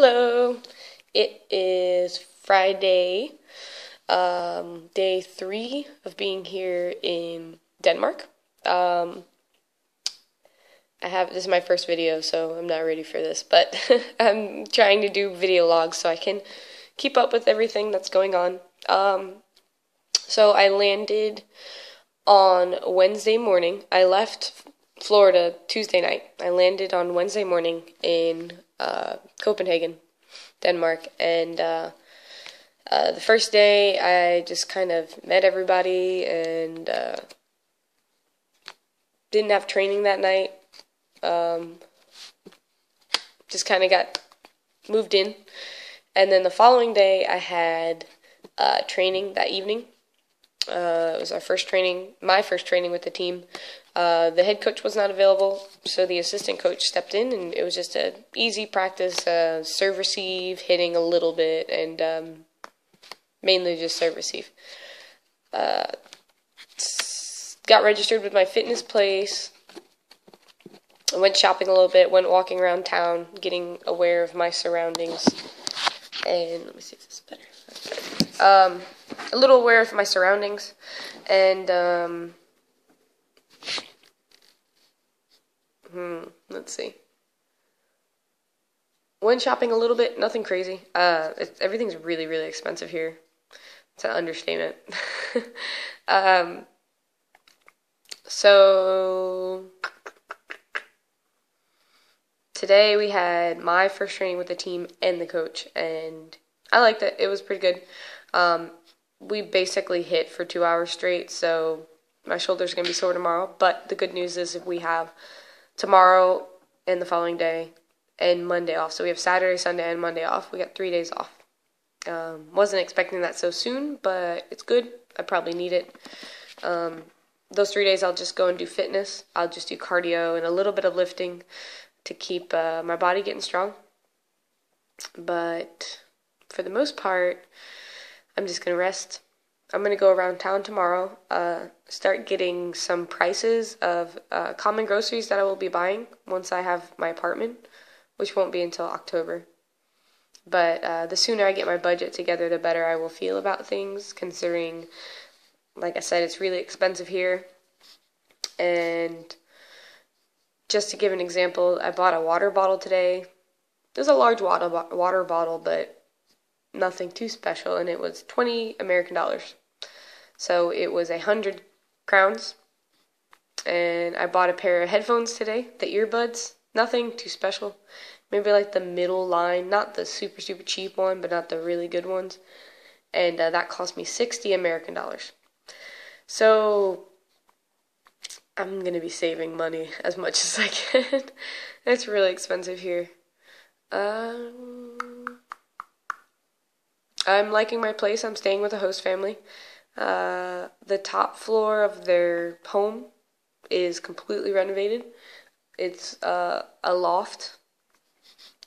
Hello. It is Friday, day 3 of being here in Denmark. This is my first video, so I'm not ready for this, but I'm trying to do video logs so I can keep up with everything that's going on. So I landed on Wednesday morning. I left Florida Tuesday night. I landed on Wednesday morning in Copenhagen, Denmark, and the first day I just kind of met everybody and didn't have training that night. Just kind of got moved in, and then the following day I had training that evening. It was my first training with the team. The head coach was not available, so the assistant coach stepped in, and it was just an easy practice, serve receive, hitting a little bit, and mainly just serve receive. Got registered with my fitness place. I went shopping a little bit, went walking around town, getting aware of my surroundings, and let me see if this is better. A little aware of my surroundings, and let's see. Went shopping a little bit, nothing crazy. Everything's really, really expensive here. It's an understatement. So today we had my first training with the team and the coach, and I liked it. It was pretty good. We basically hit for 2 hours straight, so my shoulder's going to be sore tomorrow. But the good news is we have tomorrow and the following day and Monday off. So we have Saturday, Sunday, and Monday off. We got 3 days off. Wasn't expecting that so soon, but it's good. I probably need it. Those 3 days I'll just go and do fitness. I'll just do cardio and a little bit of lifting to keep my body getting strong. But for the most part, I'm just going to rest. I'm going to go around town tomorrow, start getting some prices of common groceries that I will be buying once I have my apartment, which won't be until October. But the sooner I get my budget together, the better I will feel about things, considering, like I said, it's really expensive here. And just to give an example, I bought a water bottle today. It was a large water bottle, but nothing too special, and it was 20 American dollars. So it was 100 crowns. And I bought a pair of headphones today, the earbuds, nothing too special. Maybe like the middle line, not the super, super cheap one, but not the really good ones. And that cost me 60 American dollars. So I'm going to be saving money as much as I can. It's really expensive here. I'm liking my place. I'm staying with a host family. The top floor of their home is completely renovated. It's a loft.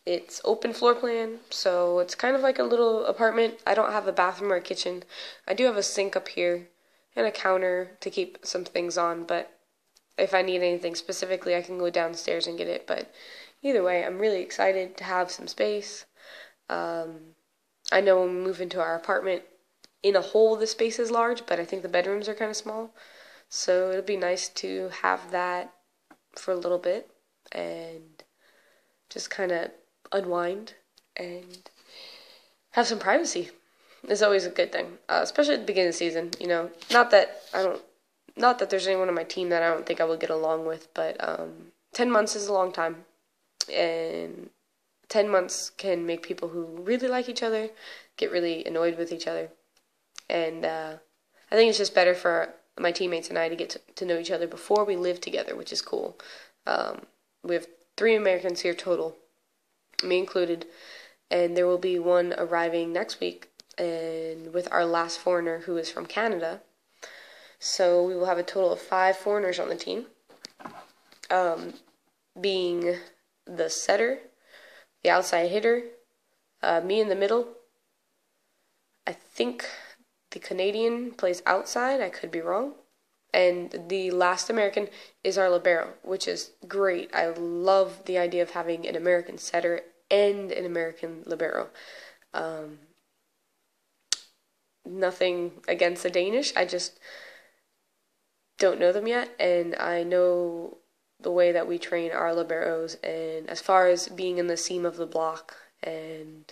It's open floor plan, so it's kind of like a little apartment. I don't have a bathroom or a kitchen. I do have a sink up here and a counter to keep some things on, but if I need anything specifically, I can go downstairs and get it. But either way, I'm really excited to have some space. I know when we move into our apartment, in a whole, the space is large, but I think the bedrooms are kind of small. So it'll be nice to have that for a little bit and just kind of unwind and have some privacy. It's always a good thing, especially at the beginning of the season. You know, not that there's anyone on my team that I don't think I will get along with, but 10 months is a long time, and 10 months can make people who really like each other get really annoyed with each other. And I think it's just better for my teammates and I to get to know each other before we live together, which is cool. We have 3 Americans here total, me included, and there will be one arriving next week, and with our last foreigner who is from Canada. So we will have a total of 5 foreigners on the team, being the setter, the outside hitter, me in the middle. I think the Canadian plays outside. I could be wrong. And the last American is our libero, which is great. I love the idea of having an American setter and an American libero. Nothing against the Danish, I just don't know them yet, and I know the way that we train our liberos, and as far as being in the seam of the block and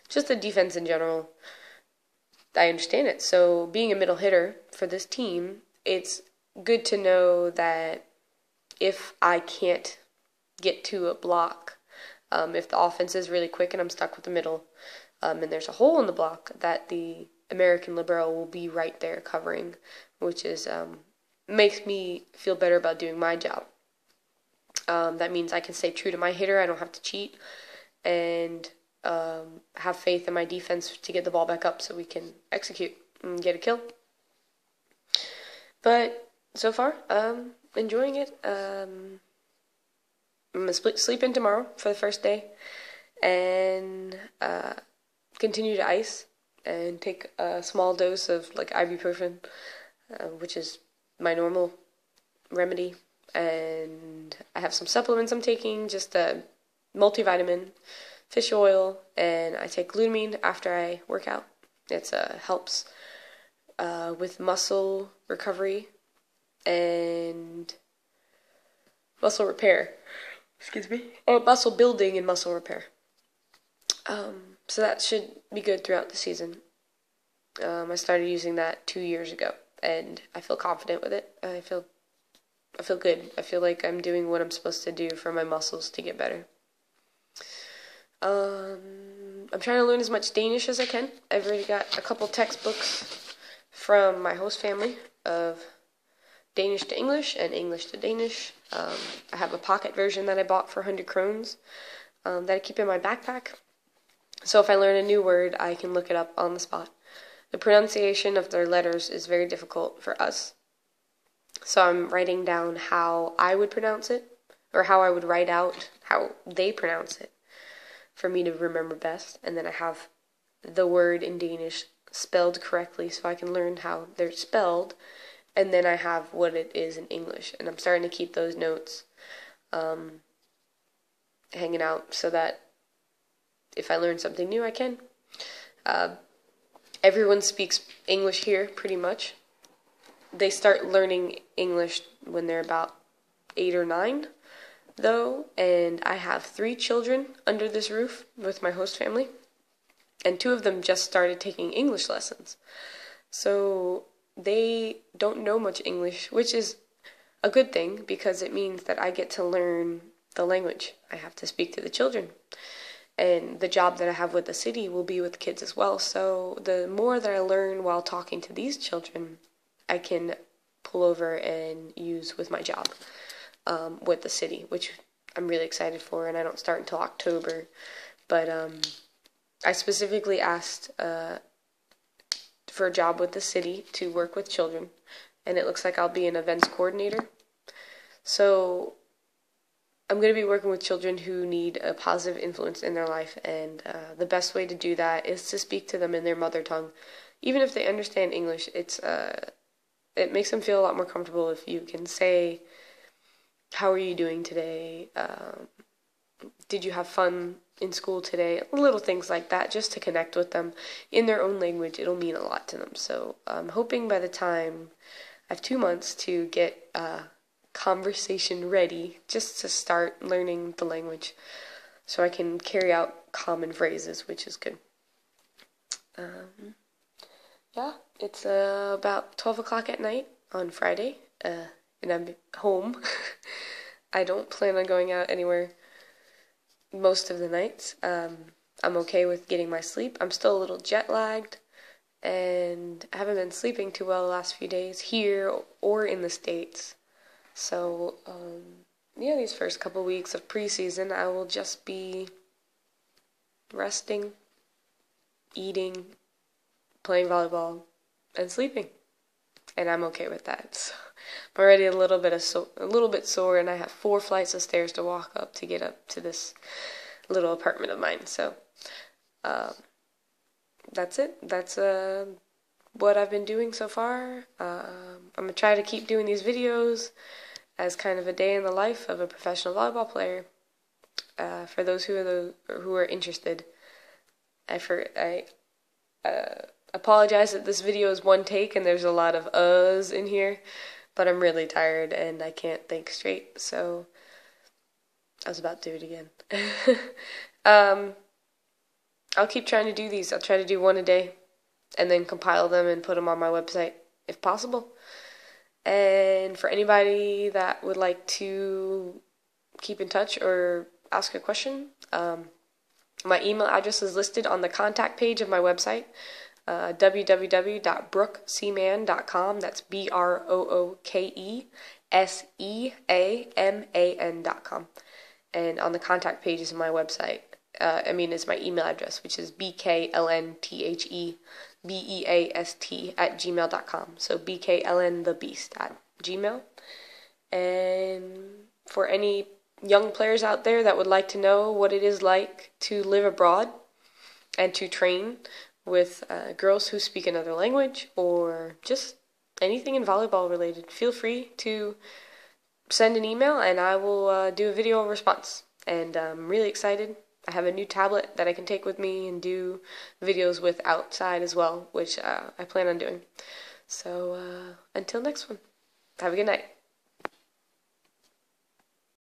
just the defense in general, I understand it. So being a middle hitter for this team, it's good to know that if I can't get to a block, if the offense is really quick and I'm stuck with the middle, and there's a hole in the block, that the American libero will be right there covering, which is makes me feel better about doing my job. That means I can stay true to my hitter. I don't have to cheat, and have faith in my defense to get the ball back up so we can execute and get a kill. But so far, enjoying it. I'm going to sleep in tomorrow for the first day and continue to ice and take a small dose of like ibuprofen, which is my normal remedy. And I have some supplements I'm taking, just a multivitamin, fish oil, and I take glutamine after I work out. It helps with muscle recovery and muscle repair. Excuse me. Oh, muscle building and muscle repair. So that should be good throughout the season. I started using that 2 years ago, and I feel confident with it. I feel good. I feel like I'm doing what I'm supposed to do for my muscles to get better. I'm trying to learn as much Danish as I can. I've already got a couple textbooks from my host family of Danish to English and English to Danish. I have a pocket version that I bought for 100 krones that I keep in my backpack. So if I learn a new word, I can look it up on the spot. The pronunciation of their letters is very difficult for us. So I'm writing down how I would pronounce it, or how I would write out how they pronounce it for me to remember best. And then I have the word in Danish spelled correctly so I can learn how they're spelled. And then I have what it is in English. And I'm starting to keep those notes hanging out so that if I learn something new, I can. Everyone speaks English here, pretty much. They start learning English when they're about 8 or 9, though, and I have 3 children under this roof with my host family, and 2 of them just started taking English lessons. So they don't know much English, which is a good thing because it means that I get to learn the language. I have to speak to the children. And the job that I have with the city will be with kids as well. So the more that I learn while talking to these children, I can pull over and use with my job with the city, which I'm really excited for, and I don't start until October. But I specifically asked for a job with the city to work with children, and it looks like I'll be an events coordinator. So I'm going to be working with children who need a positive influence in their life, and the best way to do that is to speak to them in their mother tongue. Even if they understand English, it makes them feel a lot more comfortable if you can say, how are you doing today? Did you have fun in school today? Little things like that, just to connect with them in their own language. It'll mean a lot to them. So I'm hoping by the time I have 2 months to get conversation ready, just to start learning the language so I can carry out common phrases, which is good. Yeah, it's about 12 o'clock at night on Friday, and I'm home. I don't plan on going out anywhere most of the nights. I'm okay with getting my sleep. I'm still a little jet lagged, and I haven't been sleeping too well the last few days here or in the States. So, yeah, these first couple weeks of preseason, I will just be resting, eating, playing volleyball, and sleeping. And I'm okay with that. So I'm already a little bit sore, and I have 4 flights of stairs to walk up to get up to this little apartment of mine. So, that's it. That's what I've been doing so far. I'm going to try to keep doing these videos as kind of a day in the life of a professional volleyball player. for those who are interested. I apologize that this video is one take and there's a lot of uhs in here, but I'm really tired and I can't think straight, so I was about to do it again. I'll keep trying to do these. I'll try to do one a day and then compile them and put them on my website if possible. And for anybody that would like to keep in touch or ask a question, my email address is listed on the contact page of my website, www.brookseaman.com. That's BROOKESEAMAN.com. And on the contact page is my website. Is my email address, which is bklnthebeast@gmail.com. So bklnthebeast@gmail. And for any young players out there that would like to know what it is like to live abroad and to train with girls who speak another language or just anything in volleyball related, feel free to send an email and I will do a video response. And I'm really excited. I have a new tablet that I can take with me and do videos with outside as well, which I plan on doing. So until next one, have a good night.